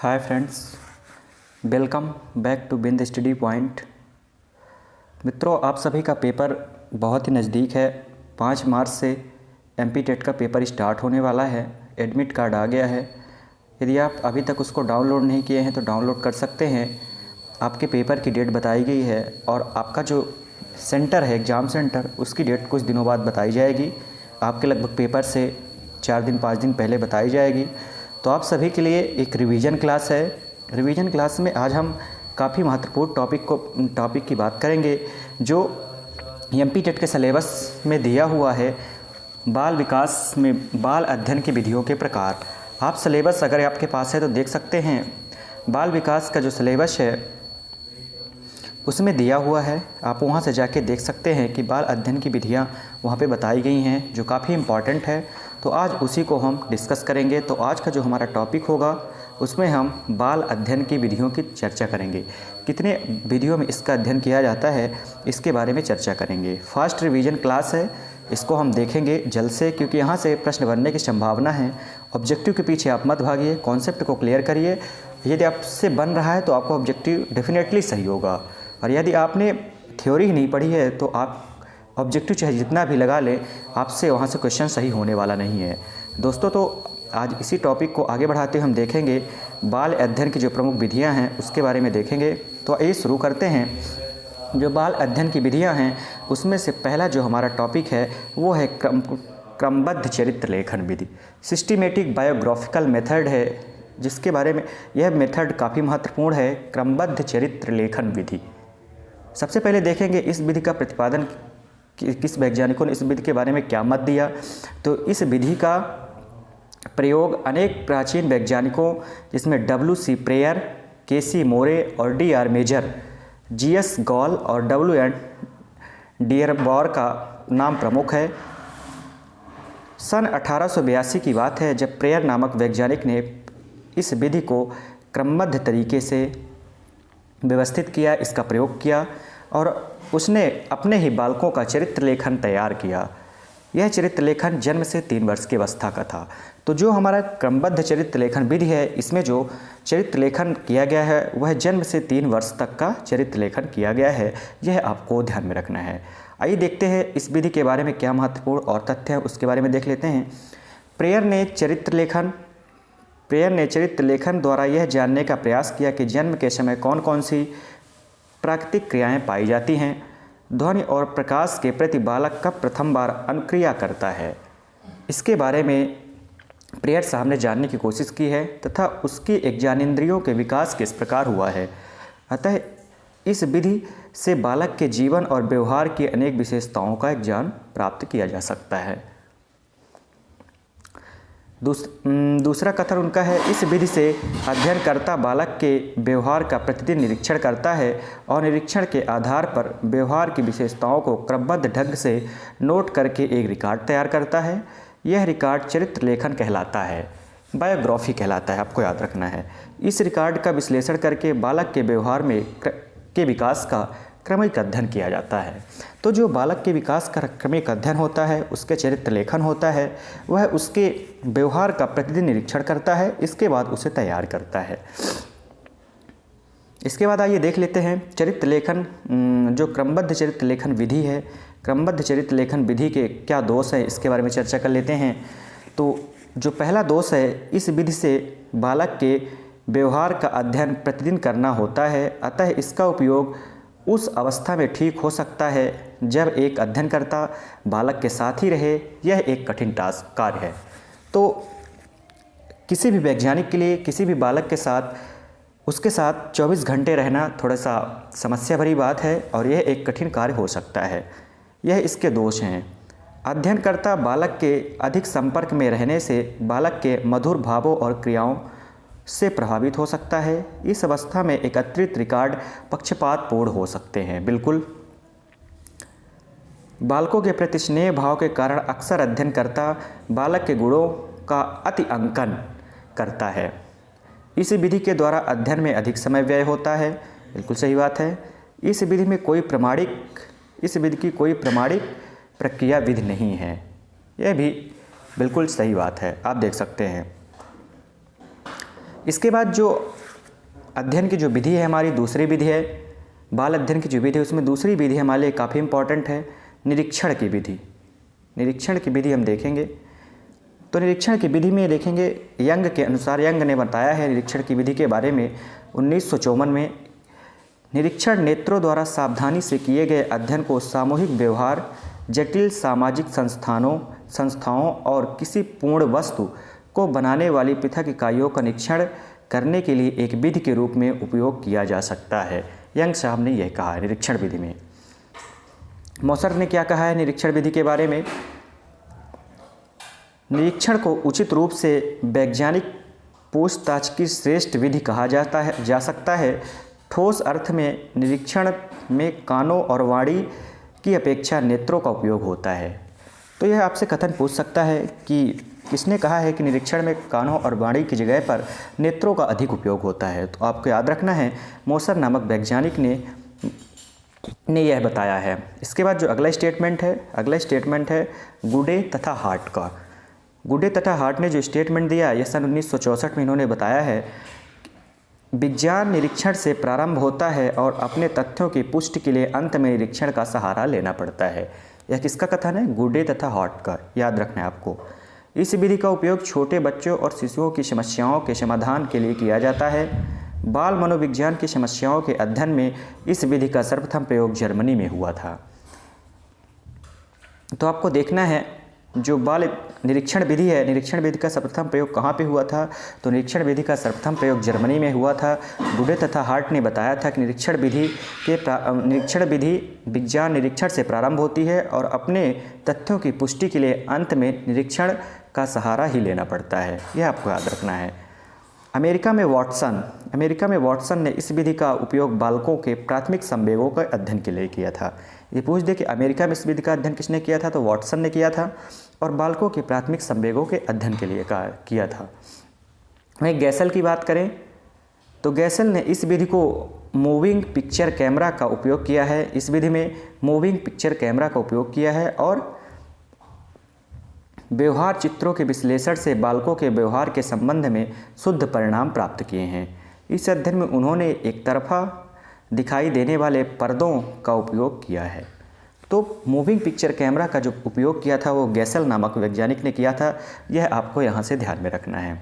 Hi friends, welcome back to Bind study point. मित्रों, आप सभी का पेपर बहुत ही नज़दीक है। 5 मार्च से एमपी टेट का पेपर स्टार्ट होने वाला है। एडमिट कार्ड आ गया है। यदि आप अभी तक उसको डाउनलोड नहीं किए हैं तो डाउनलोड कर सकते हैं। आपके पेपर की डेट बताई गई है और आपका जो सेंटर है, एग्ज़ाम सेंटर, उसकी डेट कुछ दिनों बाद बताई जाएगी। आपके लगभग पेपर से 4 दिन 5 दिन पहले बताई जाएगी। तो आप सभी के लिए एक रिवीजन क्लास है। रिवीजन क्लास में आज हम काफ़ी महत्वपूर्ण टॉपिक की बात करेंगे जो एमपी टेट के सिलेबस में दिया हुआ है। बाल विकास में बाल अध्ययन की विधियों के प्रकार। आप सिलेबस अगर आपके पास है तो देख सकते हैं। बाल विकास का जो सिलेबस है उसमें दिया हुआ है। आप वहां से जाके देख सकते हैं कि बाल अध्ययन की विधियां वहां पे बताई गई हैं जो काफ़ी इम्पॉर्टेंट है। तो आज उसी को हम डिस्कस करेंगे। तो आज का जो हमारा टॉपिक होगा उसमें हम बाल अध्ययन की विधियों की चर्चा करेंगे। कितने विधियों में इसका अध्ययन किया जाता है इसके बारे में चर्चा करेंगे। फास्ट रिवीजन क्लास है, इसको हम देखेंगे जल्द से, क्योंकि यहाँ से प्रश्न बनने की संभावना है। ऑब्जेक्टिव के पीछे आप मत भागिए, कॉन्सेप्ट को क्लियर करिए। यदि आपसे बन रहा है तो आपका ऑब्जेक्टिव डेफिनेटली सही होगा, और यदि आपने थ्योरी ही नहीं पढ़ी है तो आप ऑब्जेक्टिव चाहे जितना भी लगा लें, आपसे वहाँ से क्वेश्चन सही होने वाला नहीं है। दोस्तों, तो आज इसी टॉपिक को आगे बढ़ाते हुए हम देखेंगे बाल अध्ययन की जो प्रमुख विधियाँ हैं उसके बारे में देखेंगे। तो आइए शुरू करते हैं। जो बाल अध्ययन की विधियाँ हैं उसमें से पहला जो हमारा टॉपिक है वो है क्रमबद्ध चरित्र लेखन विधि। सिस्टमेटिक बायोग्राफिकल मेथड है, जिसके बारे में यह मेथड काफ़ी महत्वपूर्ण है। क्रमबद्ध चरित्र लेखन विधि। सबसे पहले देखेंगे इस विधि का प्रतिपादन किस वैज्ञानिकों ने इस विधि के बारे में क्या मत दिया। तो इस विधि का प्रयोग अनेक प्राचीन वैज्ञानिकों जिसमें W.C. Prayer, K.C. मोरे और D.R. Major, G.S. गॉल और W.N. डियरबॉर का नाम प्रमुख है। सन 1882 की बात है जब प्रेयर नामक वैज्ञानिक ने इस विधि को क्रमबद्ध तरीके से व्यवस्थित किया, इसका प्रयोग किया और उसने अपने ही बालकों का चरित्र लेखन तैयार किया। यह चरित्र लेखन जन्म से 3 वर्ष की अवस्था का था। तो जो हमारा क्रमबद्ध चरित्र लेखन विधि है, इसमें जो चरित्र लेखन किया गया है वह जन्म से 3 वर्ष तक का चरित्र लेखन किया गया है। यह आपको ध्यान में रखना है। आइए देखते हैं इस विधि के बारे में क्या महत्वपूर्ण और तथ्य हैं, उसके बारे में देख लेते हैं। प्रेयर ने चरित्र लेखन द्वारा यह जानने का प्रयास किया कि जन्म के समय कौन कौन सी प्राकृतिक क्रियाएं पाई जाती हैं। ध्वनि और प्रकाश के प्रति बालक कब प्रथम बार अनुक्रिया करता है, इसके बारे में प्रेयर साहब ने जानने की कोशिश की है तथा उसकी एक ज्ञानेंद्रियों के विकास किस प्रकार हुआ है। अतः इस विधि से बालक के जीवन और व्यवहार की अनेक विशेषताओं का ज्ञान प्राप्त किया जा सकता है। दूसरा कथन उनका है, इस विधि से अध्ययनकर्ता बालक के व्यवहार का प्रतिदिन निरीक्षण करता है और निरीक्षण के आधार पर व्यवहार की विशेषताओं को क्रमबद्ध ढंग से नोट करके एक रिकॉर्ड तैयार करता है। यह रिकॉर्ड चरित्र लेखन कहलाता है, बायोग्राफी कहलाता है, आपको याद रखना है। इस रिकॉर्ड का विश्लेषण करके बालक के व्यवहार में के विकास का क्रमिक अध्ययन किया जाता है। तो जो बालक के विकास का क्रमिक अध्ययन होता है, उसके चरित्र लेखन होता है, वह उसके व्यवहार का प्रतिदिन निरीक्षण करता है, इसके बाद उसे तैयार करता है। इसके बाद आइए देख लेते हैं चरित्र लेखन, जो क्रमबद्ध चरित्र लेखन विधि है। क्रमबद्ध चरित्र लेखन विधि के क्या दोष है, इसके बारे में चर्चा कर लेते हैं। तो जो पहला दोष है, इस विधि से बालक के व्यवहार का अध्ययन प्रतिदिन करना होता है। अतः इसका उपयोग उस अवस्था में ठीक हो सकता है जब एक अध्ययनकर्ता बालक के साथ ही रहे। यह एक कठिन कार्य है। तो किसी भी वैज्ञानिक के लिए किसी भी बालक के साथ उसके साथ 24 घंटे रहना थोड़ा सा समस्या भरी बात है और यह एक कठिन कार्य हो सकता है। यह इसके दोष हैं। अध्ययनकर्ता बालक के अधिक संपर्क में रहने से बालक के मधुर भावों और क्रियाओं से प्रभावित हो सकता है। इस अवस्था में एकत्रित रिकॉर्ड पक्षपातपूर्ण हो सकते हैं। बिल्कुल, बालकों के प्रति स्नेह भाव के कारण अक्सर अध्ययनकर्ता बालक के गुणों का अति अंकन करता है। इस विधि के द्वारा अध्ययन में अधिक समय व्यय होता है। बिल्कुल सही बात है। इस विधि की कोई प्रमाणिक प्रक्रिया विधि नहीं है। यह भी बिल्कुल सही बात है, आप देख सकते हैं। इसके बाद जो अध्ययन की जो विधि है हमारी, दूसरी विधि है बाल अध्ययन की जो विधि है, उसमें दूसरी विधि हमारे लिए काफ़ी इम्पॉर्टेंट है, निरीक्षण की विधि। निरीक्षण की विधि हम देखेंगे। तो निरीक्षण की विधि में देखेंगे, यंग के अनुसार, यंग ने बताया है निरीक्षण की विधि के बारे में 1954 में, निरीक्षण नेत्रों द्वारा सावधानी से किए गए अध्ययन को सामूहिक व्यवहार, जटिल सामाजिक संस्थाओं और किसी पूर्ण वस्तु को बनाने वाली पृथक इकाइयों का निरीक्षण करने के लिए एक विधि के रूप में उपयोग किया जा सकता है। यंग साहब ने यह कहा है निरीक्षण विधि में। मोसर ने क्या कहा है निरीक्षण विधि के बारे में? निरीक्षण को उचित रूप से वैज्ञानिक पूछताछ की श्रेष्ठ विधि कहा जा सकता है। ठोस अर्थ में निरीक्षण में कानों और वाणी की अपेक्षा नेत्रों का उपयोग होता है। तो यह आपसे कथन पूछ सकता है कि किसने कहा है कि निरीक्षण में कानों और वाणी की जगह पर नेत्रों का अधिक उपयोग होता है? तो आपको याद रखना है मोसर नामक वैज्ञानिक ने यह बताया है। इसके बाद जो अगला स्टेटमेंट है गुडे तथा हार्ट का। गुडे तथा हार्ट ने जो स्टेटमेंट दिया यह सन 1964 में इन्होंने बताया है, विज्ञान निरीक्षण से प्रारंभ होता है और अपने तथ्यों की पुष्टि के लिए अंत में निरीक्षण का सहारा लेना पड़ता है। यह किसका कथन है? गुडे तथा हार्ट का। याद रखना है आपको। इस विधि का उपयोग छोटे बच्चों और शिशुओं की समस्याओं के समाधान के लिए किया जाता है। बाल मनोविज्ञान की समस्याओं के अध्ययन में इस विधि का सर्वप्रथम प्रयोग जर्मनी में हुआ था। तो आपको देखना है जो बाल निरीक्षण विधि है, निरीक्षण विधि का सर्वप्रथम प्रयोग कहाँ पे हुआ था? तो निरीक्षण विधि का सर्वप्रथम प्रयोग जर्मनी में हुआ था। गुडे तथा हार्ट ने बताया था कि निरीक्षण विधि विज्ञान निरीक्षण से प्रारंभ होती है और अपने तथ्यों की पुष्टि के लिए अंत में निरीक्षण का सहारा ही लेना पड़ता है। यह आपको याद रखना है। अमेरिका में वाटसन ने इस विधि का उपयोग बालकों के प्राथमिक संवेगों के अध्ययन के लिए किया था। ये पूछ दे कि अमेरिका में इस विधि का अध्ययन किसने किया था? तो वाटसन ने किया था और बालकों के प्राथमिक संवेगों के अध्ययन के लिए किया था। वहीं गैसल की बात करें तो गैसल ने इस विधि को मूविंग पिक्चर कैमरा का उपयोग किया है। इस विधि में मूविंग पिक्चर कैमरा का उपयोग किया है और व्यवहार चित्रों के विश्लेषण से बालकों के व्यवहार के संबंध में शुद्ध परिणाम प्राप्त किए हैं। इस अध्ययन में उन्होंने एक तरफा दिखाई देने वाले पर्दों का उपयोग किया है। तो मूविंग पिक्चर कैमरा का जो उपयोग किया था वो गैसल नामक वैज्ञानिक ने किया था। यह आपको यहाँ से ध्यान में रखना है।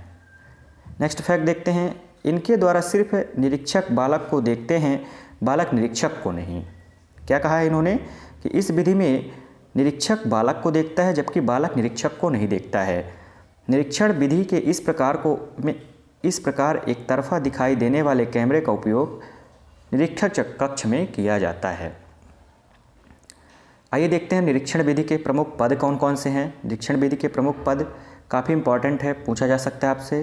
नेक्स्ट फैक्ट देखते हैं। इनके द्वारा सिर्फ निरीक्षक बालक को देखते हैं, बालक निरीक्षक को नहीं। क्या कहा है इन्होंने कि इस विधि में निरीक्षक बालक को देखता है जबकि बालक निरीक्षक को नहीं देखता है। निरीक्षण विधि के इस प्रकार एक तरफा दिखाई देने वाले कैमरे का उपयोग निरीक्षक कक्ष में किया जाता है। आइए देखते हैं निरीक्षण विधि के प्रमुख पद कौन कौन से हैं। निरीक्षण विधि के प्रमुख पद काफ़ी इंपॉर्टेंट है, पूछा जा सकता है आपसे।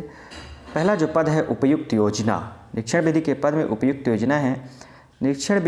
पहला जो पद है उपयुक्त योजना। निरीक्षण विधि के पद में उपयुक्त योजना है। निरीक्षण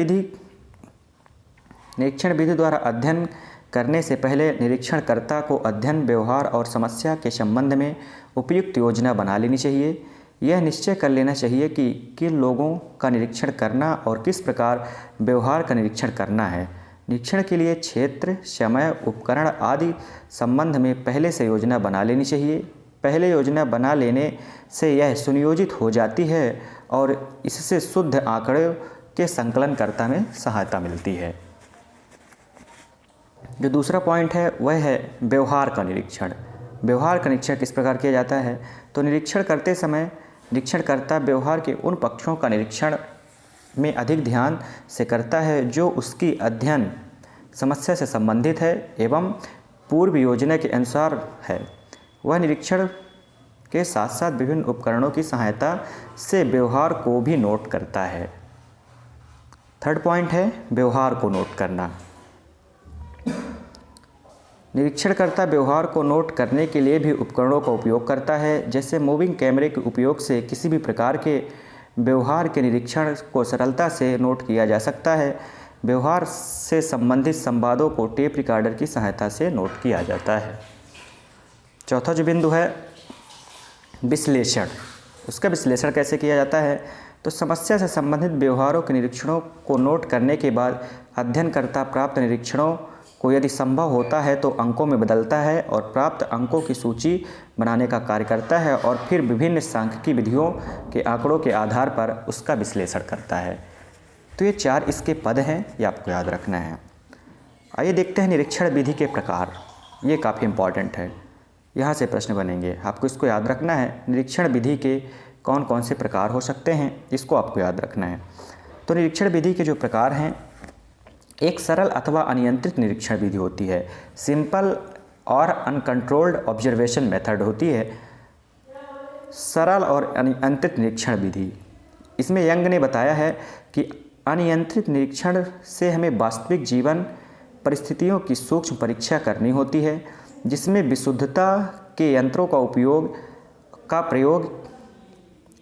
विधि द्वारा अध्ययन करने से पहले निरीक्षणकर्ता को अध्ययन, व्यवहार और समस्या के संबंध में उपयुक्त योजना बना लेनी चाहिए। यह निश्चय कर लेना चाहिए कि किन लोगों का निरीक्षण करना और किस प्रकार व्यवहार का निरीक्षण करना है। निरीक्षण के लिए क्षेत्र, समय, उपकरण आदि संबंध में पहले से योजना बना लेनी चाहिए। पहले योजना बना लेने से यह सुनियोजित हो जाती है और इससे शुद्ध आंकड़ों के संकलनकर्ता में सहायता मिलती है। जो दूसरा पॉइंट है वह है व्यवहार का निरीक्षण। व्यवहार का निरीक्षण किस प्रकार किया जाता है? तो निरीक्षण करते समय निरीक्षणकर्ता व्यवहार के उन पक्षों का निरीक्षण में अधिक ध्यान से करता है जो उसकी अध्ययन समस्या से संबंधित है एवं पूर्व योजना के अनुसार है। वह निरीक्षण के साथ साथ विभिन्न उपकरणों की सहायता से व्यवहार को भी नोट करता है। थर्ड पॉइंट है व्यवहार को नोट करना। निरीक्षणकर्ता व्यवहार को नोट करने के लिए भी उपकरणों का उपयोग करता है। जैसे मूविंग कैमरे के उपयोग से किसी भी प्रकार के व्यवहार के निरीक्षण को सरलता से नोट किया जा सकता है। व्यवहार से संबंधित संवादों को टेप रिकॉर्डर की सहायता से नोट किया जाता है। चौथा जो बिंदु है विश्लेषण। उसका विश्लेषण कैसे किया जाता है? तो समस्या से संबंधित व्यवहारों के निरीक्षणों को नोट करने के बाद अध्ययनकर्ता प्राप्त निरीक्षणों को यदि संभव होता है तो अंकों में बदलता है और प्राप्त अंकों की सूची बनाने का कार्य करता है और फिर विभिन्न सांख्यिकी विधियों के आंकड़ों के आधार पर उसका विश्लेषण करता है। तो ये 4 इसके पद हैं, ये आपको याद रखना है। आइए देखते हैं निरीक्षण विधि के प्रकार। ये काफ़ी इम्पॉर्टेंट है, यहाँ से प्रश्न बनेंगे, आपको इसको याद रखना है। निरीक्षण विधि के कौन कौन से प्रकार हो सकते हैं, इसको आपको याद रखना है। तो निरीक्षण विधि के जो प्रकार हैं, एक सरल अथवा अनियंत्रित निरीक्षण विधि होती है, सिंपल और अनकंट्रोल्ड ऑब्जर्वेशन मेथड होती है। सरल और अनियंत्रित निरीक्षण विधि, इसमें यंग ने बताया है कि अनियंत्रित निरीक्षण से हमें वास्तविक जीवन परिस्थितियों की सूक्ष्म परीक्षा करनी होती है, जिसमें विशुद्धता के यंत्रों का प्रयोग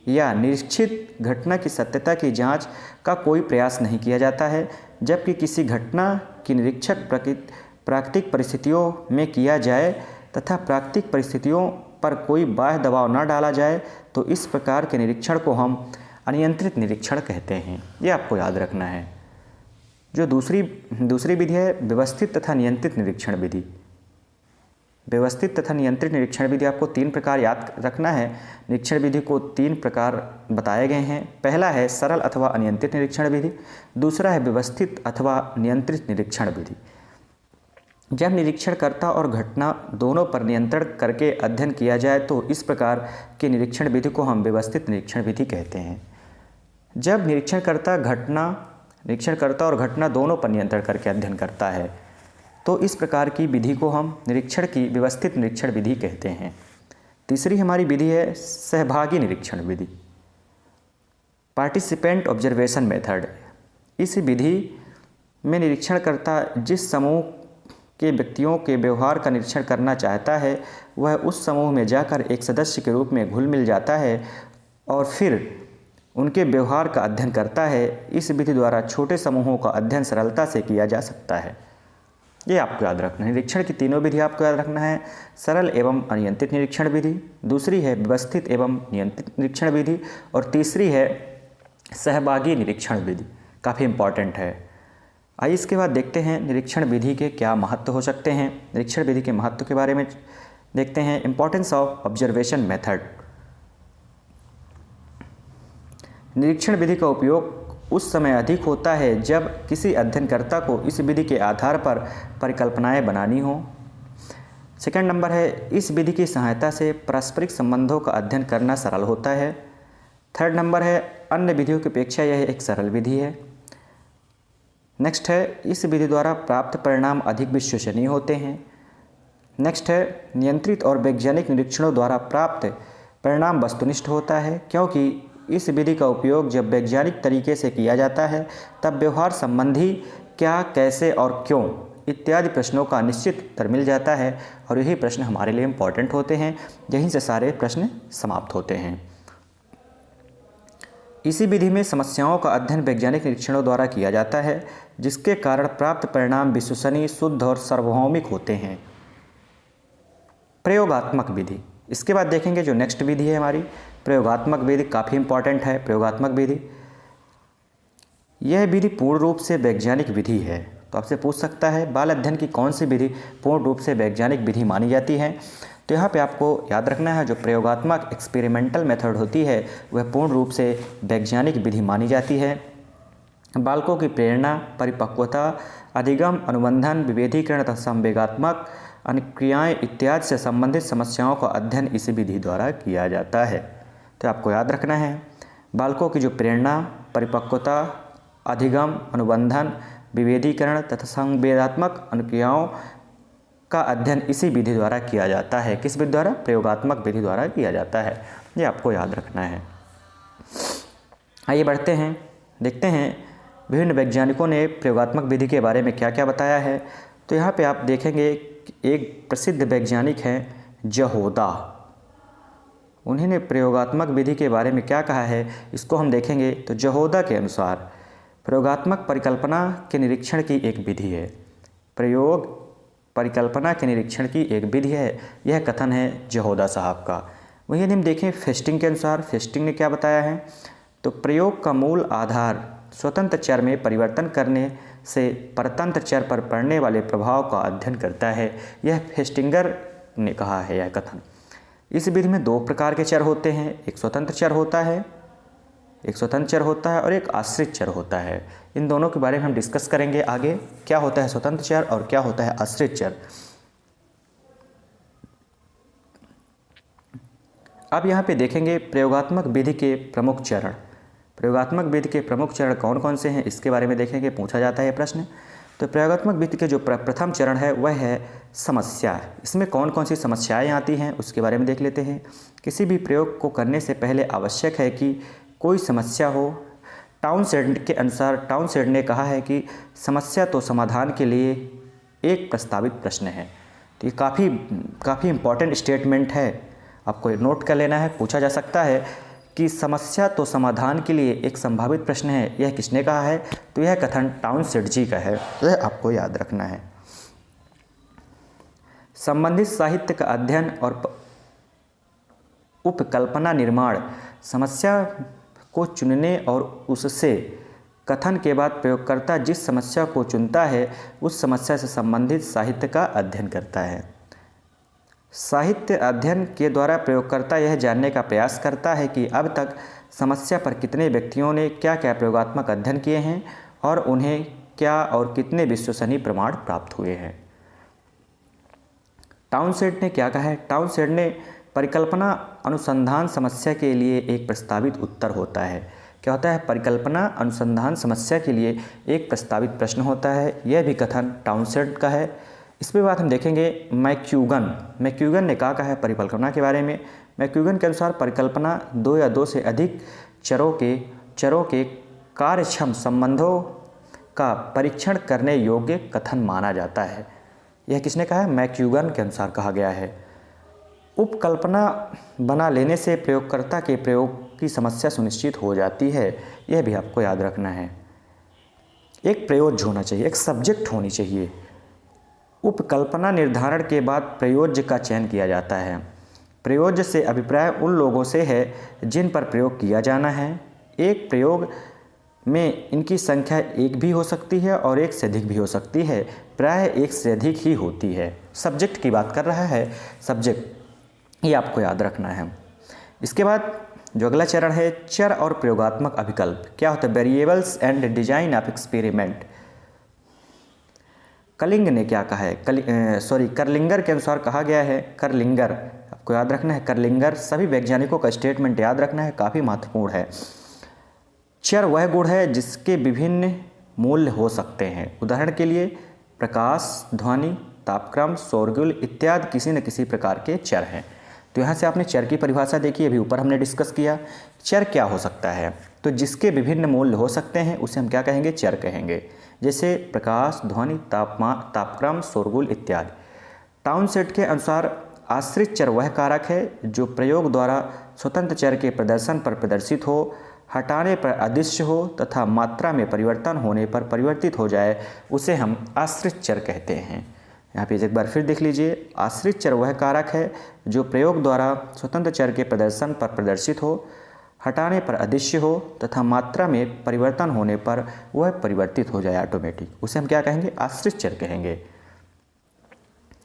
या निश्चित घटना की सत्यता की जांच का कोई प्रयास नहीं किया जाता है, जबकि किसी घटना की निरीक्षक प्राकृतिक परिस्थितियों में किया जाए तथा प्राकृतिक परिस्थितियों पर कोई बाह्य दबाव न डाला जाए, तो इस प्रकार के निरीक्षण को हम अनियंत्रित निरीक्षण कहते हैं। ये आपको याद रखना है। जो दूसरी विधि है व्यवस्थित तथा नियंत्रित निरीक्षण विधि। व्यवस्थित तथा नियंत्रित निरीक्षण विधि आपको 3 प्रकार याद रखना है। निरीक्षण विधि को 3 प्रकार बताए गए हैं। पहला है सरल अथवा अनियंत्रित निरीक्षण विधि, दूसरा है व्यवस्थित अथवा नियंत्रित निरीक्षण विधि। जब निरीक्षणकर्ता और घटना दोनों पर नियंत्रण करके अध्ययन किया जाए तो इस प्रकार के निरीक्षण विधि को हम व्यवस्थित निरीक्षण विधि कहते हैं। जब निरीक्षणकर्ता और घटना दोनों पर नियंत्रण करके अध्ययन करता है तो इस प्रकार की विधि को हम निरीक्षण की व्यवस्थित निरीक्षण विधि कहते हैं। तीसरी हमारी विधि है सहभागी निरीक्षण विधि, पार्टिसिपेंट ऑब्जर्वेशन मेथड। इस विधि में निरीक्षणकर्ता जिस समूह के व्यक्तियों के व्यवहार का निरीक्षण करना चाहता है वह उस समूह में जाकर एक सदस्य के रूप में घुल मिल जाता है और फिर उनके व्यवहार का अध्ययन करता है। इस विधि द्वारा छोटे समूहों का अध्ययन सरलता से किया जा सकता है। ये आपको याद रखना है। निरीक्षण की तीनों विधि आपको याद रखना है, सरल एवं अनियंत्रित निरीक्षण विधि, दूसरी है व्यवस्थित एवं नियंत्रित निरीक्षण विधि और तीसरी है सहभागी निरीक्षण विधि। काफ़ी इम्पॉर्टेंट है। आइए इसके बाद देखते हैं निरीक्षण विधि के क्या महत्व हो सकते हैं। निरीक्षण विधि के महत्व के बारे में देखते हैं। Importance of observation method. निरीक्षण विधि का उपयोग उस समय अधिक होता है जब किसी अध्ययनकर्ता को इस विधि के आधार पर परिकल्पनाएं बनानी हो। सेकंड नंबर है इस विधि की सहायता से पारस्परिक संबंधों का अध्ययन करना सरल होता है। थर्ड नंबर है अन्य विधियों की अपेक्षा यह एक सरल विधि है। नेक्स्ट है इस विधि द्वारा प्राप्त परिणाम अधिक विश्वसनीय होते हैं। नेक्स्ट है नियंत्रित और वैज्ञानिक निरीक्षणों द्वारा प्राप्त परिणाम वस्तुनिष्ठ होता है, क्योंकि इस विधि का उपयोग जब वैज्ञानिक तरीके से किया जाता है तब व्यवहार संबंधी क्या, कैसे और क्यों इत्यादि प्रश्नों का निश्चित उत्तर मिल जाता है और यही प्रश्न हमारे लिए इम्पॉर्टेंट होते हैं। यहीं से सारे प्रश्न समाप्त होते हैं। इसी विधि में समस्याओं का अध्ययन वैज्ञानिक निरीक्षणों द्वारा किया जाता है, जिसके कारण प्राप्त परिणाम विश्वसनीय, शुद्ध और सार्वभौमिक होते हैं। प्रयोगात्मक विधि, इसके बाद देखेंगे जो नेक्स्ट विधि है हमारी प्रयोगात्मक विधि। काफ़ी इंपॉर्टेंट है प्रयोगात्मक विधि। यह विधि पूर्ण रूप से वैज्ञानिक विधि है। तो आपसे पूछ सकता है बाल अध्ययन की कौन सी विधि पूर्ण रूप से वैज्ञानिक विधि मानी जाती है। तो यहाँ पे आपको याद रखना है जो प्रयोगात्मक एक्सपेरिमेंटल मेथड होती है वह पूर्ण रूप से वैज्ञानिक विधि मानी जाती है। बालकों की प्रेरणा, परिपक्वता, अधिगम, अनुबंधन, विभेदीकरण तथा संवेगात्मक अनुक्रियाएँ इत्यादि से संबंधित समस्याओं का अध्ययन इसी विधि द्वारा किया जाता है। तो आपको याद रखना है बालकों की जो प्रेरणा, परिपक्वता, अधिगम, अनुबंधन, विभेदीकरण तथा संवेगात्मक अनुक्रियाओं का अध्ययन इसी विधि द्वारा किया जाता है। किस विधि द्वारा? प्रयोगात्मक विधि द्वारा किया जाता है। ये आपको याद रखना है। आइए बढ़ते हैं, देखते हैं विभिन्न वैज्ञानिकों ने प्रयोगात्मक विधि के बारे में क्या क्या बताया है। तो यहाँ पे आप देखेंगे एक प्रसिद्ध वैज्ञानिक हैं जहोदा। उन्होंने प्रयोगात्मक विधि के बारे में क्या कहा है इसको हम देखेंगे। तो जहोदा के अनुसार प्रयोगात्मक परिकल्पना के निरीक्षण की एक विधि है। प्रयोग परिकल्पना के निरीक्षण की एक विधि है, यह कथन है जहोदा साहब का। वहीं यदि हम देखें फेस्टिंग के अनुसार, फेस्टिंग ने क्या बताया है। तो प्रयोग का मूल आधार स्वतंत्र चर में परिवर्तन करने से परतंत्र चर पर पड़ने वाले प्रभाव का अध्ययन करता है। यह फेस्टिंगर ने कहा है यह कथन। इस विधि में दो प्रकार के चर होते हैं, एक स्वतंत्र चर होता है और एक आश्रित चर होता है। इन दोनों के बारे में हम डिस्कस करेंगे आगे, क्या होता है स्वतंत्र चर और क्या होता है आश्रित चर। अब यहाँ पे देखेंगे प्रयोगात्मक विधि के प्रमुख चरण। प्रयोगात्मक विधि के प्रमुख चरण कौन कौन से हैं इसके बारे में देखेंगे, पूछा जाता है प्रश्न। तो प्रयोगात्मक विधि के जो प्रथम चरण है वह है समस्या। इसमें कौन कौन सी समस्याएं आती हैं उसके बारे में देख लेते हैं। किसी भी प्रयोग को करने से पहले आवश्यक है कि कोई समस्या हो। टाउनशेंड के अनुसार, टाउनशेंड ने कहा है कि समस्या तो समाधान के लिए एक प्रस्तावित प्रश्न है। तो ये काफ़ी इम्पॉर्टेंट स्टेटमेंट है, आपको नोट कर लेना है। पूछा जा सकता है कि समस्या तो समाधान के लिए एक संभावित प्रश्न है, यह किसने कहा है? तो यह कथन टाउनशेंड जी का है, यह आपको याद रखना है। संबंधित साहित्य का अध्ययन और उपकल्पना निर्माण। समस्या को चुनने और उससे कथन के बाद प्रयोगकर्ता जिस समस्या को चुनता है उस समस्या से संबंधित साहित्य का अध्ययन करता है। साहित्य अध्ययन के द्वारा प्रयोगकर्ता यह जानने का प्रयास करता है कि अब तक समस्या पर कितने व्यक्तियों ने क्या क्या प्रयोगात्मक अध्ययन किए हैं और उन्हें क्या और कितने विश्वसनीय प्रमाण प्राप्त हुए हैं। टाउनशेंड ने क्या कहा है? टाउनशेंड ने परिकल्पना अनुसंधान समस्या के लिए एक प्रस्तावित उत्तर होता है। क्या होता है? परिकल्पना अनुसंधान समस्या के लिए एक प्रस्तावित प्रश्न होता है। यह भी कथन टाउनशेंड का है। इसके बाद हम देखेंगे मैक्यूगन ने कहा है परिकल्पना के बारे में। मैक्यूगन के अनुसार परिकल्पना दो या दो से अधिक चरों के कार्यक्षम संबंधों का परीक्षण करने योग्य कथन माना जाता है। यह किसने कहा है? मैक्यूगन के अनुसार कहा गया है। उपकल्पना बना लेने से प्रयोगकर्ता के प्रयोग की समस्या सुनिश्चित हो जाती है, यह भी आपको याद रखना है। एक प्रयोज्य होना चाहिए, एक सब्जेक्ट होनी चाहिए। उपकल्पना निर्धारण के बाद प्रयोज्य का चयन किया जाता है। प्रयोज्य से अभिप्राय उन लोगों से है जिन पर प्रयोग किया जाना है। एक प्रयोग में इनकी संख्या एक भी हो सकती है और एक से अधिक भी हो सकती है, प्राय एक से अधिक ही होती है। सब्जेक्ट की बात कर रहा है, सब्जेक्ट, ये आपको याद रखना है। इसके बाद जो अगला चरण है चर और प्रयोगात्मक अभिकल्प। क्या होता है? Variables and design of experiment. कलिंग ने क्या कहा है? करलिंगर के अनुसार कहा गया है, करलिंगर आपको याद रखना है, करलिंगर सभी वैज्ञानिकों का स्टेटमेंट याद रखना है, काफ़ी महत्वपूर्ण है। चर वह गुण है जिसके विभिन्न मूल्य हो सकते हैं। उदाहरण के लिए प्रकाश, ध्वनि, तापक्रम, शोरगुल इत्यादि किसी न किसी प्रकार के चर हैं। तो यहाँ से आपने चर की परिभाषा देखी, अभी ऊपर हमने डिस्कस किया। चर क्या हो सकता है? तो जिसके विभिन्न मूल्य हो सकते हैं उसे हम क्या कहेंगे? चर कहेंगे। जैसे प्रकाश, ध्वनि, तापक्रम, शोरगुल इत्यादि। टाउनशेंड के अनुसार आश्रित चर वह कारक है जो प्रयोग द्वारा स्वतंत्र चर के प्रदर्शन पर प्रदर्शित हो, हटाने पर अदृश्य हो तथा मात्रा में परिवर्तन होने पर परिवर्तित हो जाए, उसे हम आश्रित चर कहते हैं। यहाँ पे एक बार फिर देख लीजिए, आश्रित चर वह कारक है जो प्रयोग द्वारा स्वतंत्र चर के प्रदर्शन पर प्रदर्शित हो, हटाने पर अदृश्य हो तथा मात्रा में परिवर्तन होने पर वह परिवर्तित हो जाए ऑटोमेटिक, उसे हम क्या कहेंगे? आश्रित चर कहेंगे।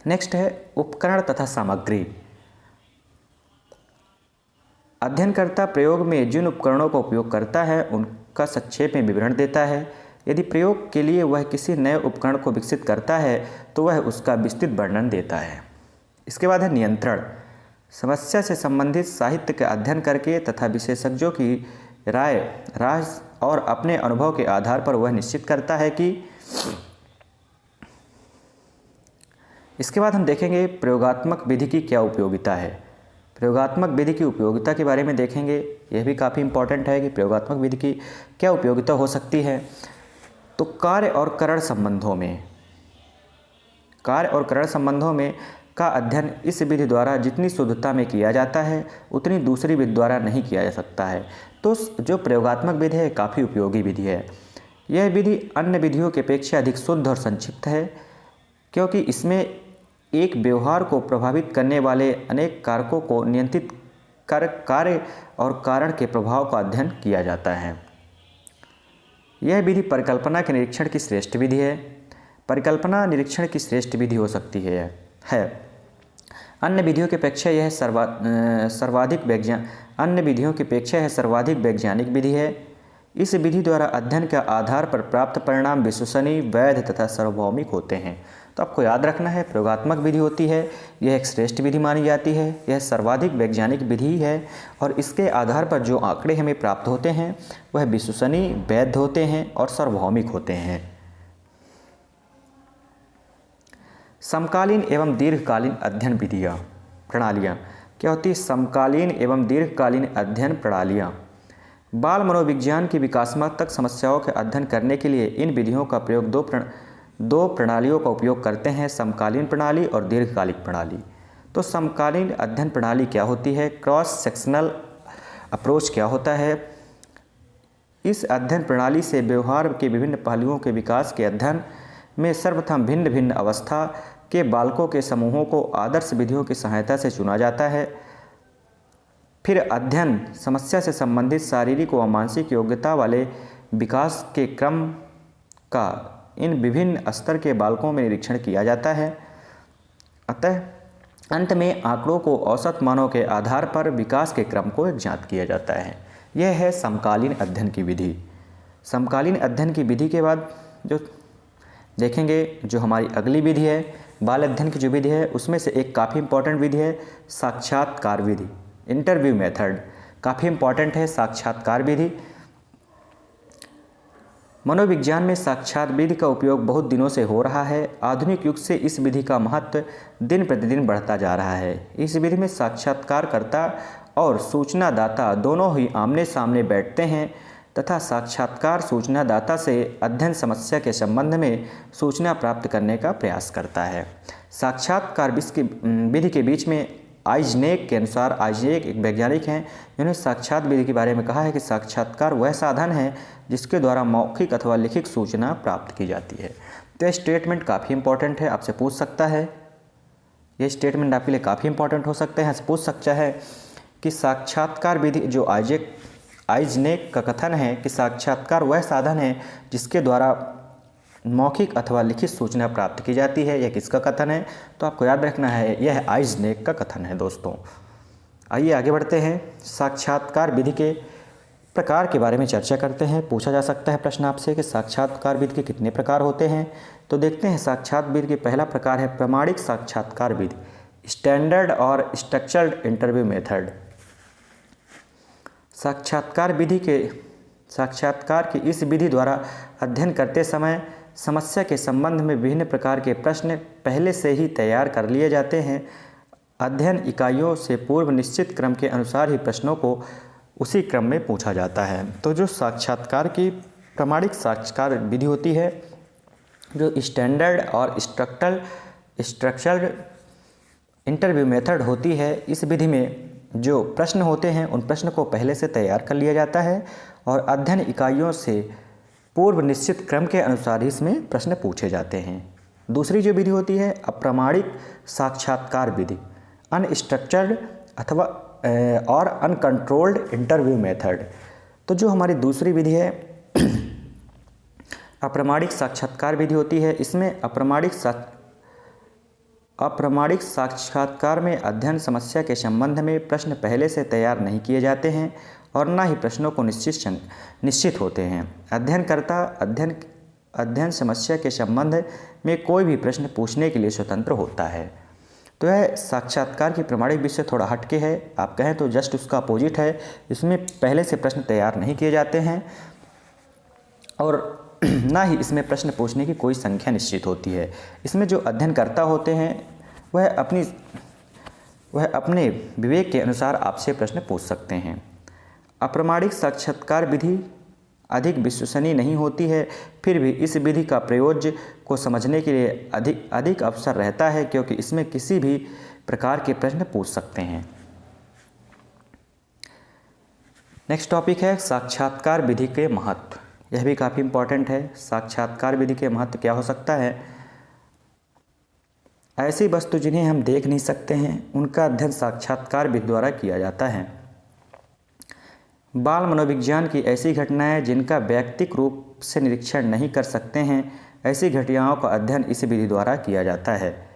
नेक्स्ट है उपकरण तथा सामग्री। अध्ययनकर्ता प्रयोग में जिन उपकरणों का उपयोग करता है उनका संक्षेप में विवरण देता है। यदि प्रयोग के लिए वह किसी नए उपकरण को विकसित करता है तो वह उसका विस्तृत वर्णन देता है। इसके बाद है नियंत्रण। समस्या से संबंधित साहित्य का अध्ययन करके तथा विशेषज्ञों की राय और अपने अनुभव के आधार पर वह निश्चित करता है कि। इसके बाद हम देखेंगे प्रयोगात्मक विधि की क्या उपयोगिता है। प्रयोगात्मक विधि की उपयोगिता के बारे में देखेंगे, यह भी काफ़ी इम्पॉर्टेंट है कि प्रयोगात्मक विधि की क्या उपयोगिता हो सकती है। तो कार्य और करण संबंधों में का अध्ययन इस विधि द्वारा जितनी शुद्धता में किया जाता है उतनी दूसरी विधि द्वारा नहीं किया जा सकता है। तो जो प्रयोगात्मक विधि है काफ़ी उपयोगी विधि है। यह विधि अन्य विधियों की अपेक्षा अधिक शुद्ध और संक्षिप्त है क्योंकि इसमें एक व्यवहार को प्रभावित करने वाले अनेक कारकों को नियंत्रित कर कार्य और कारण के प्रभाव का अध्ययन किया जाता है। यह विधि परिकल्पना के निरीक्षण की श्रेष्ठ विधि है। परिकल्पना निरीक्षण की श्रेष्ठ विधि हो सकती है। अन्य विधियों की अपेक्षा यह सर्वाधिक वैज्ञानिक विधि है। इस विधि द्वारा अध्ययन के आधार पर प्राप्त परिणाम विश्वसनीय, वैध तथा सार्वभौमिक होते हैं। तो आपको याद रखना है, प्रयोगात्मक विधि होती है, यह एक श्रेष्ठ विधि मानी जाती है, यह सर्वाधिक वैज्ञानिक विधि है और इसके आधार पर जो आंकड़े हमें प्राप्त होते हैं वह विश्वसनीय, वैध होते हैं और सार्वभौमिक होते हैं। समकालीन एवं दीर्घकालीन अध्ययन विधियाँ प्रणालियाँ क्या होती है? समकालीन एवं दीर्घकालीन अध्ययन प्रणालियाँ बाल मनोविज्ञान की विकासात्मक समस्याओं के अध्ययन करने के लिए इन विधियों का प्रयोग दो प्रणालियों का उपयोग करते हैं, समकालीन प्रणाली और दीर्घकालिक प्रणाली। तो समकालीन अध्ययन प्रणाली क्या होती है? क्रॉस सेक्शनल अप्रोच क्या होता है? इस अध्ययन प्रणाली से व्यवहार के विभिन्न पहलुओं के विकास के अध्ययन में सर्वप्रथम भिन्न भिन्न अवस्था के बालकों के समूहों को आदर्श विधियों की सहायता से चुना जाता है। फिर अध्ययन समस्या से संबंधित शारीरिक व मानसिक योग्यता वाले विकास के क्रम का इन विभिन्न स्तर के बालकों में निरीक्षण किया जाता है। अतः अंत में आंकड़ों को औसत मानों के आधार पर विकास के क्रम को ज्ञात किया जाता है। यह है समकालीन अध्ययन की विधि। समकालीन अध्ययन की विधि के बाद जो देखेंगे, जो हमारी अगली विधि है बाल अध्ययन की जो विधि है, उसमें से एक काफ़ी इंपॉर्टेंट विधि है साक्षात्कार विधि, इंटरव्यू मेथड। काफ़ी इंपॉर्टेंट है साक्षात्कार विधि। मनोविज्ञान में साक्षात विधि का उपयोग बहुत दिनों से हो रहा है। आधुनिक युग से इस विधि का महत्व दिन प्रतिदिन बढ़ता जा रहा है। इस विधि में साक्षात्कारकर्ता और सूचनादाता दोनों ही आमने सामने बैठते हैं तथा साक्षात्कार सूचनादाता से अध्ययन समस्या के संबंध में सूचना प्राप्त करने का प्रयास करता है। साक्षात्कार विधि के बीच में आइजनेक के अनुसार, आइजनेक एक वैज्ञानिक हैं जिन्होंने साक्षात विधि के बारे में कहा है कि साक्षात्कार वह साधन है जिसके द्वारा मौखिक अथवा लिखित सूचना प्राप्त की जाती है। तो यह स्टेटमेंट काफ़ी इंपॉर्टेंट है, आपसे पूछ सकता है। यह स्टेटमेंट आपके लिए काफ़ी इंपॉर्टेंट हो सकते हैं, पूछ सकता है कि साक्षात्कार विधि जो आइजनेक का कथन है कि साक्षात्कार वह साधन है जिसके द्वारा मौखिक अथवा लिखित सूचना प्राप्त की जाती है। यह किसका कथन है? तो आपको याद रखना है, यह आइजनेक का कथन है। दोस्तों आइए आगे बढ़ते हैं, साक्षात्कार विधि के प्रकार के बारे में चर्चा करते हैं। पूछा जा सकता है प्रश्न आपसे कि साक्षात्कार विधि के कितने प्रकार होते हैं। तो देखते हैं, साक्षात विधि के पहला प्रकार है प्रामाणिक साक्षात्कार विधि, स्टैंडर्ड और स्ट्रक्चर्ड इंटरव्यू मेथड। साक्षात्कार की इस विधि द्वारा अध्ययन करते समय समस्या के संबंध में विभिन्न प्रकार के प्रश्न पहले से ही तैयार कर लिए जाते हैं। अध्ययन इकाइयों से पूर्व निश्चित क्रम के अनुसार ही प्रश्नों को उसी क्रम में पूछा जाता है। तो जो साक्षात्कार की प्रामाणिक साक्षात्कार विधि होती है, जो स्टैंडर्ड और स्ट्रक्चर्ड इंटरव्यू मेथड होती है, इस विधि में जो प्रश्न होते हैं उन प्रश्न को पहले से तैयार कर लिया जाता है और अध्ययन इकाइयों से पूर्व निश्चित क्रम के अनुसार ही इसमें प्रश्न पूछे जाते हैं। दूसरी जो विधि होती है अप्रामाणिक साक्षात्कार विधि, अनस्ट्रक्चर्ड अथवा और अनकंट्रोल्ड इंटरव्यू मेथड। तो जो हमारी दूसरी विधि है अप्रामाणिक साक्षात्कार विधि होती है, इसमें अप्रामाणिक साक्षात्कार में अध्ययन समस्या के संबंध में प्रश्न पहले से तैयार नहीं किए जाते हैं और न ही प्रश्नों को निश्चित होते हैं। अध्ययनकर्ता अध्ययन समस्या के संबंध में कोई भी प्रश्न पूछने के लिए स्वतंत्र होता है। तो यह साक्षात्कार की प्रामाणिक विधि से थोड़ा हटके है, आप कहें तो जस्ट उसका अपोजिट है। इसमें पहले से प्रश्न तैयार नहीं किए जाते हैं और ना ही इसमें प्रश्न पूछने की कोई संख्या निश्चित होती है। इसमें जो अध्ययनकर्ता होते हैं वह अपने विवेक के अनुसार आपसे प्रश्न पूछ सकते हैं। अप्रामाणिक साक्षात्कार विधि अधिक विश्वसनीय नहीं होती है, फिर भी इस विधि का प्रयोज्य को समझने के लिए अधिक अवसर रहता है क्योंकि इसमें किसी भी प्रकार के प्रश्न पूछ सकते हैं। नेक्स्ट टॉपिक है साक्षात्कार विधि के महत्व। यह भी काफ़ी इम्पॉर्टेंट है। साक्षात्कार विधि के महत्व क्या हो सकता है? ऐसी वस्तु जिन्हें हम देख नहीं सकते हैं उनका अध्ययन साक्षात्कार विधि द्वारा किया जाता है। बाल मनोविज्ञान की ऐसी घटनाएं जिनका वैयक्तिक रूप से निरीक्षण नहीं कर सकते हैं, ऐसी घटनाओं का अध्ययन इस विधि द्वारा किया जाता है।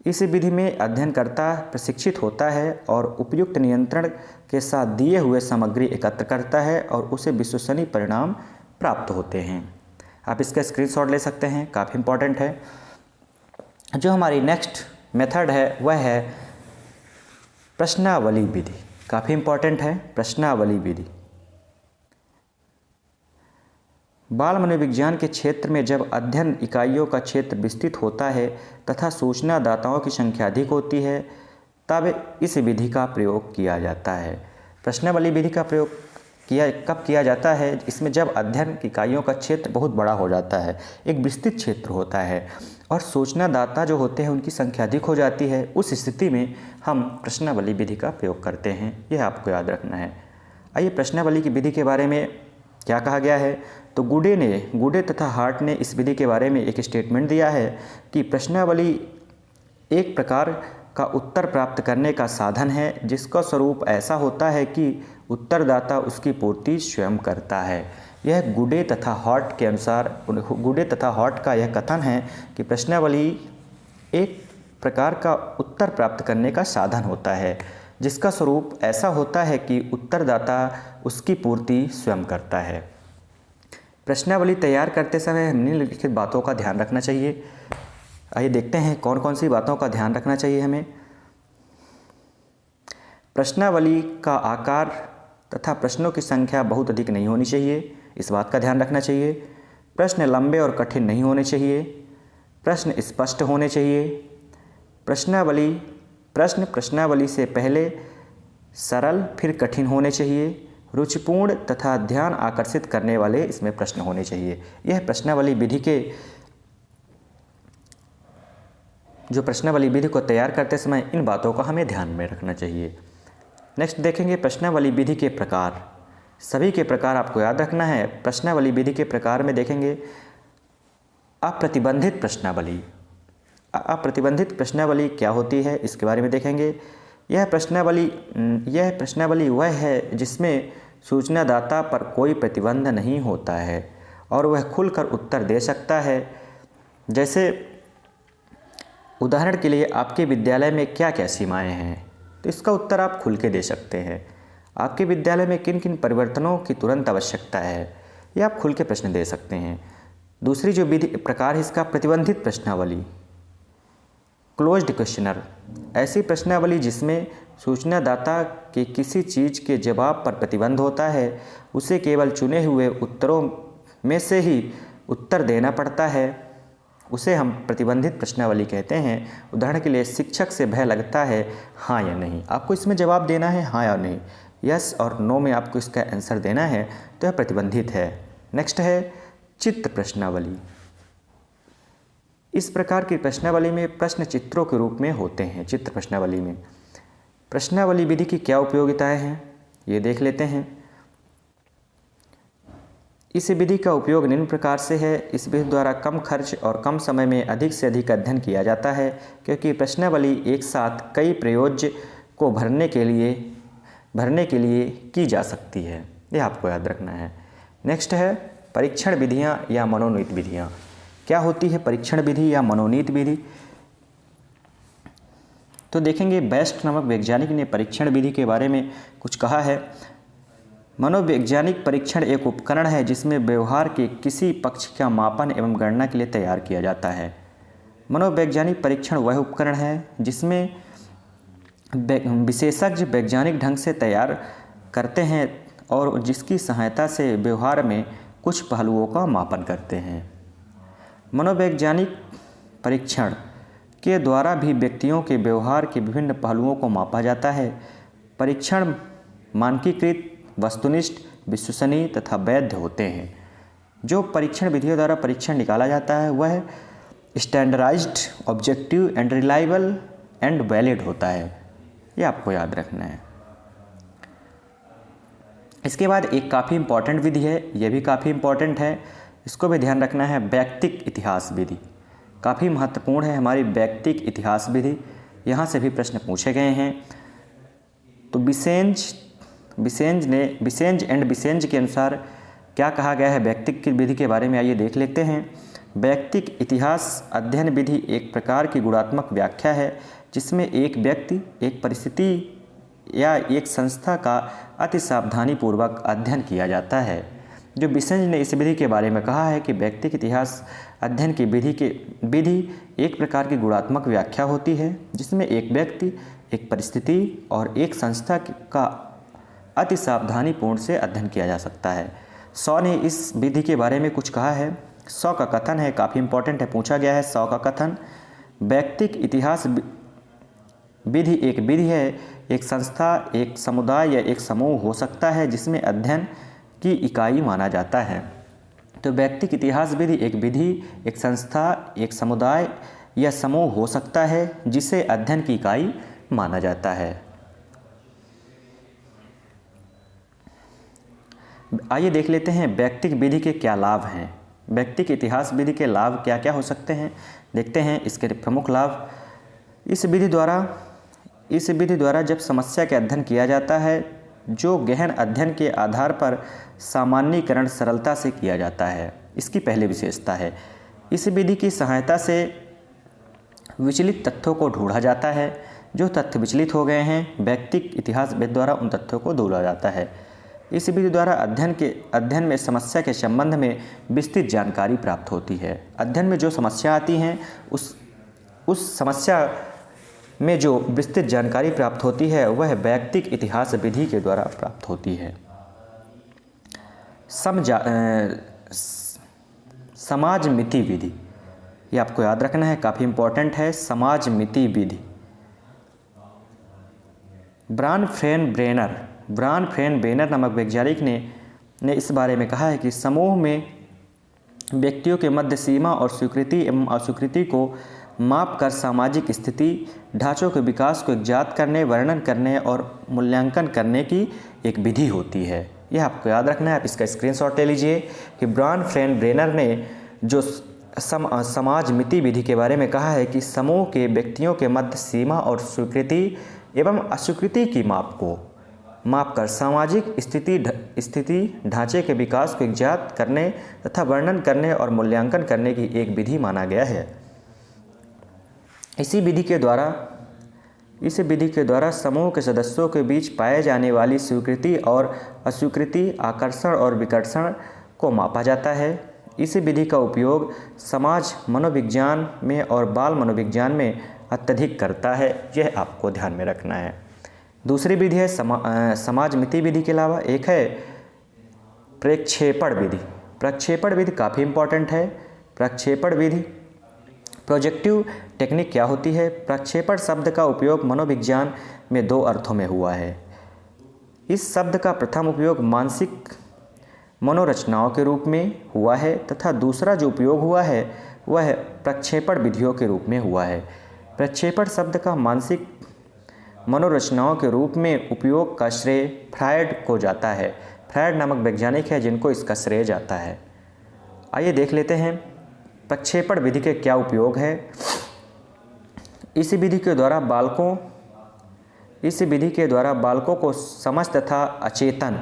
इस विधि में अध्ययनकर्ता प्रशिक्षित होता है और उपयुक्त नियंत्रण के साथ दिए हुए सामग्री एकत्र करता है और उसे विश्वसनीय परिणाम प्राप्त होते हैं। आप इसका स्क्रीनशॉट ले सकते हैं, काफ़ी इम्पॉर्टेंट है। जो हमारी नेक्स्ट मेथड है वह है प्रश्नावली विधि। काफ़ी इम्पॉर्टेंट है प्रश्नावली विधि। बाल मनोविज्ञान के क्षेत्र में जब अध्ययन इकाइयों का क्षेत्र विस्तृत होता है तथा सूचनादाताओं की संख्या अधिक होती है, तब इस विधि का प्रयोग किया जाता है। प्रश्नावली विधि का प्रयोग कब किया जाता है? इसमें जब अध्ययन इकाइयों का क्षेत्र बहुत बड़ा हो जाता है, एक विस्तृत क्षेत्र होता है और सूचनादाता जो होते हैं उनकी संख्या अधिक हो जाती है। उस स्थिति में हम प्रश्नावली विधि का प्रयोग करते हैं, यह आपको याद रखना है। आइए प्रश्नावली की विधि के बारे में क्या कहा गया है। तो गुडे तथा हार्ट ने इस विधि के बारे में एक स्टेटमेंट दिया है कि प्रश्नावली एक प्रकार का उत्तर प्राप्त करने का साधन है जिसका स्वरूप ऐसा होता है कि उत्तरदाता उसकी पूर्ति स्वयं करता है। यह गुडे तथा हार्ट के अनुसार, गुडे तथा हार्ट का यह कथन है कि प्रश्नावली एक प्रकार का उत्तर प्राप्त करने का साधन होता है जिसका स्वरूप ऐसा होता है कि उत्तरदाता उसकी पूर्ति स्वयं करता है। प्रश्नावली तैयार करते समय निम्नलिखित बातों का ध्यान रखना चाहिए। आइए देखते हैं कौन कौन सी बातों का ध्यान रखना चाहिए हमें। प्रश्नावली का आकार तथा प्रश्नों की संख्या बहुत अधिक नहीं होनी चाहिए, इस बात का ध्यान रखना चाहिए। प्रश्न लंबे और कठिन नहीं होने चाहिए। प्रश्न स्पष्ट होने चाहिए। प्रश्न प्रश्नावली से पहले सरल फिर कठिन होने चाहिए। रुचिपूर्ण तथा ध्यान आकर्षित करने वाले इसमें प्रश्न होने चाहिए। यह प्रश्नावली विधि के जो प्रश्नावली विधि को तैयार करते समय इन बातों का हमें ध्यान में रखना चाहिए। नेक्स्ट देखेंगे प्रश्नावली विधि के प्रकार। सभी के प्रकार आपको याद रखना है। प्रश्नावली विधि के प्रकार में देखेंगे अप्रतिबंधित प्रश्नावली। अप्रतिबंधित प्रश्नावली क्या होती है इसके बारे में देखेंगे। यह प्रश्नावली वह है जिसमें सूचनादाता पर कोई प्रतिबंध नहीं होता है और वह खुलकर उत्तर दे सकता है। जैसे उदाहरण के लिए आपके विद्यालय में क्या क्या सीमाएं हैं, तो इसका उत्तर आप खुल के दे सकते हैं। आपके विद्यालय में किन किन परिवर्तनों की तुरंत आवश्यकता है, ये आप खुल के प्रश्न दे सकते हैं। दूसरी जो विधि प्रकार है इसका प्रतिबंधित प्रश्नावली, क्लोज्ड क्वेश्चनर। ऐसी प्रश्नावली जिसमें सूचनादाता के किसी चीज़ के जवाब पर प्रतिबंध होता है, उसे केवल चुने हुए उत्तरों में से ही उत्तर देना पड़ता है, उसे हम प्रतिबंधित प्रश्नावली कहते हैं। उदाहरण के लिए शिक्षक से भय लगता है, हाँ या नहीं। आपको इसमें जवाब देना है हाँ या नहीं, यस और नो में आपको इसका आंसर देना है, तो यह प्रतिबंधित है। नेक्स्ट है चित्र प्रश्नावली। इस प्रकार की प्रश्नावली में प्रश्न चित्रों के रूप में होते हैं। चित्र प्रश्नावली में प्रश्नावली विधि की क्या उपयोगिताएं हैं ये देख लेते हैं। इस विधि का उपयोग निम्न प्रकार से है। इस विधि द्वारा कम खर्च और कम समय में अधिक से अधिक अध्ययन किया जाता है, क्योंकि प्रश्नावली एक साथ कई प्रयोज्य को भरने के लिए की जा सकती है। यह आपको याद रखना है। नेक्स्ट है परीक्षण विधियाँ या मनोनीत विधियाँ। क्या होती है परीक्षण विधि या मनोनीत विधि? तो देखेंगे बेस्ट नामक वैज्ञानिक ने परीक्षण विधि के बारे में कुछ कहा है। मनोवैज्ञानिक परीक्षण एक उपकरण है जिसमें व्यवहार के किसी पक्ष का मापन एवं गणना के लिए तैयार किया जाता है। मनोवैज्ञानिक परीक्षण वह उपकरण है जिसमें विशेषज्ञ वैज्ञानिक ढंग से तैयार करते हैं और जिसकी सहायता से व्यवहार में कुछ पहलुओं का मापन करते हैं। मनोवैज्ञानिक परीक्षण के द्वारा भी व्यक्तियों के व्यवहार के विभिन्न पहलुओं को मापा जाता है। परीक्षण मानकीकृत, वस्तुनिष्ठ, विश्वसनीय तथा वैध होते हैं। जो परीक्षण विधियों द्वारा परीक्षण निकाला जाता है वह standardized, objective and reliable and valid होता है। ये आपको याद रखना है। इसके बाद एक काफ़ी इम्पॉर्टेंट विधि है, यह भी काफ़ी इम्पॉर्टेंट है, इसको भी ध्यान रखना है। वैयक्तिक इतिहास विधि काफ़ी महत्वपूर्ण है। हमारी वैयक्तिक इतिहास विधि, यहाँ से भी प्रश्न पूछे गए हैं। तो विसेंज बिसेंज एंड बिसेंज के अनुसार क्या कहा गया है वैयक्तिक की विधि के बारे में, आइए देख लेते हैं। वैयक्तिक इतिहास अध्ययन विधि एक प्रकार की गुणात्मक व्याख्या है जिसमें एक व्यक्ति, एक परिस्थिति या एक संस्था का अति सावधानीपूर्वक अध्ययन किया जाता है। जो बिसेंज ने इस विधि के बारे में कहा है कि व्यक्तिक इतिहास अध्ययन की विधि एक प्रकार की गुणात्मक व्याख्या होती है जिसमें एक व्यक्ति, एक परिस्थिति और एक संस्था का अति सावधानीपूर्ण से अध्ययन किया जा सकता है। शॉ ने इस विधि के बारे में कुछ कहा है। शॉ का कथन है, काफ़ी इंपॉर्टेंट है, पूछा गया है शॉ का कथन। वैयक्तिक इतिहास विधि एक विधि है, एक संस्था, एक समुदाय या एक समूह हो सकता है जिसमें अध्ययन की इकाई माना जाता है। तो वैयक्तिक इतिहास विधि एक विधि, एक संस्था, एक समुदाय या समूह हो सकता है जिसे अध्ययन की इकाई माना जाता है। आइए देख लेते हैं वैयक्तिक विधि के क्या लाभ हैं। वैयक्तिक इतिहास विधि के लाभ क्या क्या हो सकते हैं, देखते हैं इसके प्रमुख लाभ। इस विधि द्वारा जब समस्या के अध्ययन किया जाता है जो गहन अध्ययन के आधार पर सामान्यीकरण सरलता से किया जाता है, इसकी पहली विशेषता है। इस विधि की सहायता से विचलित तथ्यों को ढूंढा जाता है। जो तथ्य विचलित हो गए हैं वैयक्तिक इतिहासविद द्वारा उन तथ्यों को ढूंढा जाता है। इस विधि द्वारा अध्ययन में समस्या के संबंध में विस्तृत जानकारी प्राप्त होती है। अध्ययन में जो समस्या आती हैं उस समस्या में जो विस्तृत जानकारी प्राप्त होती है वह वैयक्तिक इतिहास विधि के द्वारा प्राप्त होती है। समाज मिति विधि, ये आपको याद रखना है, काफ़ी इंपॉर्टेंट है। समाज मिति विधि ब्रानफ्रेन ब्रेनर नामक वैज्ञानिक ने इस बारे में कहा है कि समूह में व्यक्तियों के मध्य सीमा और स्वीकृति एवं अस्वीकृति को माप कर सामाजिक स्थिति ढांचों के विकास को ज्ञात करने, वर्णन करने और मूल्यांकन करने की एक विधि होती है। यह आपको याद रखना है, आप इसका स्क्रीनशॉट ले लीजिए कि ब्रानफ्रेन ब्रेनर ने जो समाज मिति विधि के बारे में कहा है कि समूह के व्यक्तियों के मध्य सीमा और स्वीकृति एवं अस्वीकृति की माप कर सामाजिक स्थिति ढांचे के विकास को ज्ञात करने तथा वर्णन करने और मूल्यांकन करने की एक विधि माना गया है। इस विधि के द्वारा समूह के सदस्यों के बीच पाए जाने वाली स्वीकृति और अस्वीकृति, आकर्षण और विकर्षण को मापा जाता है। इस विधि का उपयोग समाज मनोविज्ञान में और बाल मनोविज्ञान में अत्यधिक करता है, यह आपको ध्यान में रखना है। दूसरी विधि है समाज मिति विधि के अलावा एक है प्रक्षेपण विधि। प्रक्षेपण विधि काफ़ी इंपॉर्टेंट है। प्रक्षेपण विधि प्रोजेक्टिव टेक्निक क्या होती है? प्रक्षेपण शब्द का उपयोग मनोविज्ञान में दो अर्थों में हुआ है। इस शब्द का प्रथम उपयोग मानसिक मनोरचनाओं के रूप में हुआ है तथा दूसरा जो उपयोग हुआ है वह प्रक्षेपण विधियों के रूप में हुआ है। प्रक्षेपण शब्द का मानसिक मनोरचनाओं के रूप में उपयोग का श्रेय फ्रायड को जाता है। फ्रायड नामक वैज्ञानिक है जिनको इसका श्रेय जाता है। आइए देख लेते हैं प्रक्षेपण विधि के क्या उपयोग है। इस विधि के द्वारा बालकों को समझ तथा अचेतन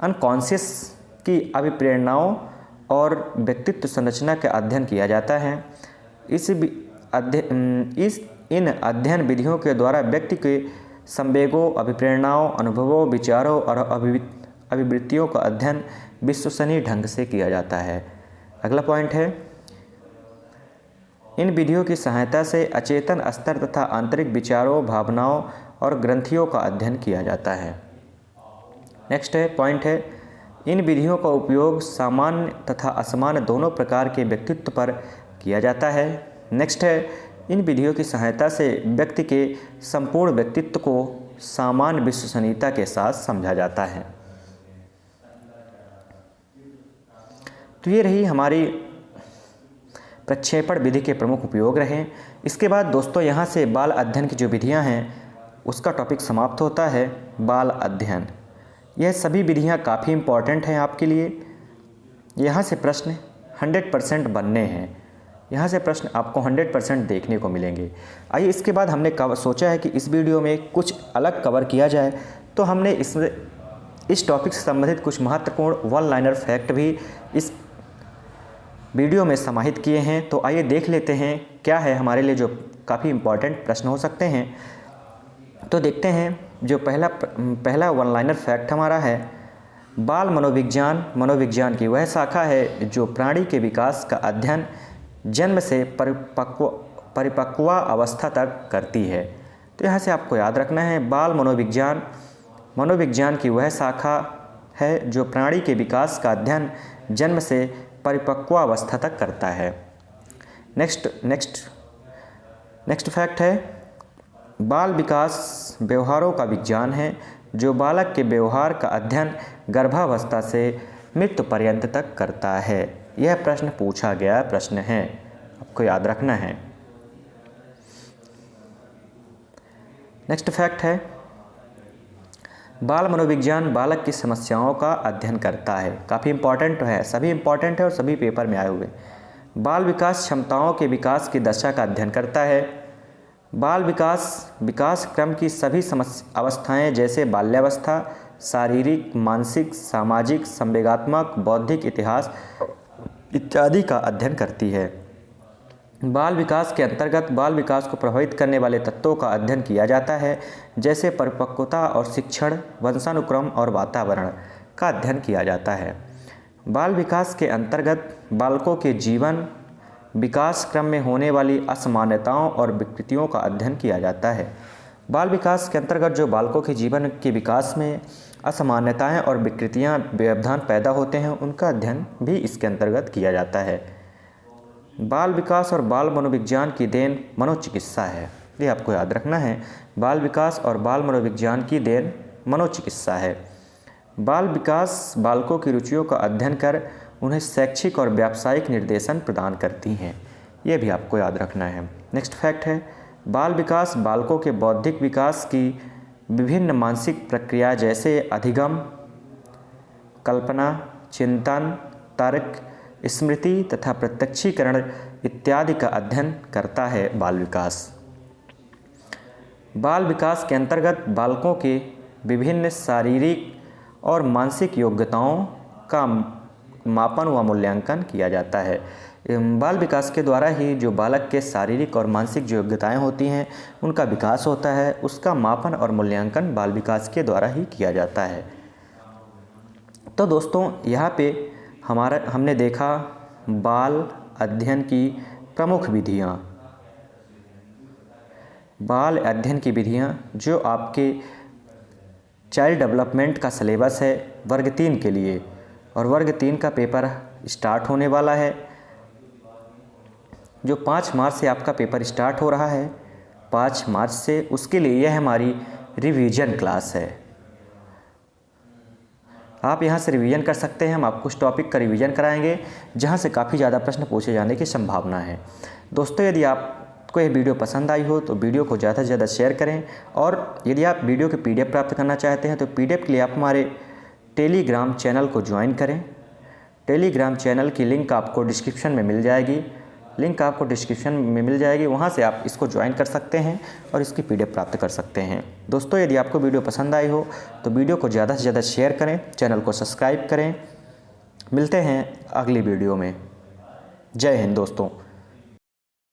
अनकॉन्शियस की अभिप्रेरणाओं और व्यक्तित्व संरचना का अध्ययन किया जाता है। इन अध्ययन विधियों के द्वारा व्यक्ति के संवेगों, अभिप्रेरणाओं, अनुभवों, विचारों और अभिवृत्तियों का अध्ययन विश्वसनीय ढंग से किया जाता है। अगला पॉइंट है इन विधियों की सहायता से अचेतन स्तर तथा आंतरिक विचारों, भावनाओं और ग्रंथियों का अध्ययन किया जाता है। नेक्स्ट है पॉइंट है इन विधियों का उपयोग सामान्य तथा असामान्य दोनों प्रकार के व्यक्तित्व पर किया जाता है। नेक्स्ट है इन विधियों की सहायता से व्यक्ति के संपूर्ण व्यक्तित्व को सामान्य विश्वसनीयता के साथ समझा जाता है। तो ये रही हमारी प्रक्षेपण विधि के प्रमुख उपयोग रहे। इसके बाद दोस्तों यहाँ से बाल अध्ययन की जो विधियाँ हैं उसका टॉपिक समाप्त होता है। बाल अध्ययन, यह सभी विधियाँ काफ़ी इम्पॉर्टेंट हैं आपके लिए। यहाँ से प्रश्न 100% बनने हैं। यहाँ से प्रश्न आपको 100% देखने को मिलेंगे। आइए इसके बाद हमने सोचा है कि इस वीडियो में कुछ अलग कवर किया जाए, तो हमने इस टॉपिक से संबंधित कुछ महत्वपूर्ण वन लाइनर फैक्ट भी इस वीडियो में समाहित किए हैं। तो आइए देख लेते हैं क्या है हमारे लिए जो काफ़ी इम्पॉर्टेंट प्रश्न हो सकते हैं। तो देखते हैं, जो पहला वन लाइनर फैक्ट हमारा है, बाल मनोविज्ञान की वह शाखा है जो प्राणी के विकास का अध्ययन जन्म से परिपक्वावस्था तक करती है। तो यहाँ से आपको याद रखना है, बाल मनोविज्ञान की वह शाखा है जो प्राणी के विकास का अध्ययन जन्म से परिपक्वावस्था तक करता है। नेक्स्ट फैक्ट है, बाल विकास व्यवहारों का विज्ञान है जो बालक के व्यवहार का अध्ययन गर्भावस्था से मृत्यु पर्यंत तक करता है। यह प्रश्न पूछा गया प्रश्न है, आपको याद रखना है। नेक्स्ट फैक्ट है, बाल मनोविज्ञान बालक की समस्याओं का अध्ययन करता है। काफ़ी इम्पॉर्टेंट है, सभी इम्पॉर्टेंट है और सभी पेपर में आए हुए। बाल विकास क्षमताओं के विकास की दशा का अध्ययन करता है। बाल विकास क्रम की सभी अवस्थाएं जैसे बाल्यावस्था शारीरिक, मानसिक, सामाजिक, संवेगात्मक, बौद्धिक, इतिहास इत्यादि का अध्ययन करती है। बाल विकास के अंतर्गत बाल विकास को प्रभावित करने वाले तत्वों का अध्ययन किया जाता है, जैसे परिपक्वता और शिक्षण, वंशानुक्रम और वातावरण का अध्ययन किया जाता है। बाल विकास के अंतर्गत बालकों के जीवन विकास क्रम में होने वाली असामान्यताओं और विकृतियों का अध्ययन किया जाता है। बाल विकास के अंतर्गत जो बालकों के जीवन के विकास में असामान्यताएं और विकृतियां, व्यवधान पैदा होते हैं, उनका अध्ययन भी इसके अंतर्गत किया जाता है। बाल विकास और बाल मनोविज्ञान की देन मनोचिकित्सा है, ये आपको याद रखना है। बाल विकास और बाल मनोविज्ञान की देन मनोचिकित्सा है। बाल विकास बालकों की रुचियों का अध्ययन कर उन्हें शैक्षिक और व्यावसायिक निर्देशन प्रदान करती हैं, ये भी आपको याद रखना है। नेक्स्ट फैक्ट है, बाल विकास बालकों के बौद्धिक विकास की विभिन्न मानसिक प्रक्रिया जैसे अधिगम, कल्पना, चिंतन, तर्क, स्मृति तथा प्रत्यक्षीकरण इत्यादि का अध्ययन करता है। बाल विकास के अंतर्गत बालकों के विभिन्न शारीरिक और मानसिक योग्यताओं का मापन व मूल्यांकन किया जाता है। बाल विकास के द्वारा ही जो बालक के शारीरिक और मानसिक जो योग्यताएँ होती हैं, उनका विकास होता है, उसका मापन और मूल्यांकन बाल विकास के द्वारा ही किया जाता है। तो दोस्तों, यहाँ पे हमने देखा बाल अध्ययन की प्रमुख विधियाँ, बाल अध्ययन की विधियाँ जो आपके चाइल्ड डेवलपमेंट का सिलेबस है वर्ग 3 के लिए, और वर्ग 3 का पेपर स्टार्ट होने वाला है, जो 5 मार्च से आपका पेपर स्टार्ट हो रहा है। 5 मार्च से उसके लिए यह हमारी रिवीजन क्लास है। आप यहाँ से रिवीजन कर सकते हैं, हम आपको उस टॉपिक का रिवीजन कराएंगे जहाँ से काफ़ी ज़्यादा प्रश्न पूछे जाने की संभावना है। दोस्तों, यदि आपको यह वीडियो पसंद आई हो तो वीडियो को ज़्यादा से ज़्यादा शेयर करें, और यदि आप वीडियो की PDF प्राप्त करना चाहते हैं तो PDF के लिए आप हमारे टेलीग्राम चैनल को ज्वाइन करें। टेलीग्राम चैनल की लिंक आपको डिस्क्रिप्शन में मिल जाएगी, वहाँ से आप इसको ज्वाइन कर सकते हैं और इसकी PDF प्राप्त कर सकते हैं। दोस्तों, यदि आपको वीडियो पसंद आई हो तो वीडियो को ज़्यादा से ज़्यादा शेयर करें, चैनल को सब्सक्राइब करें। मिलते हैं अगली वीडियो में। जय हिंद दोस्तों।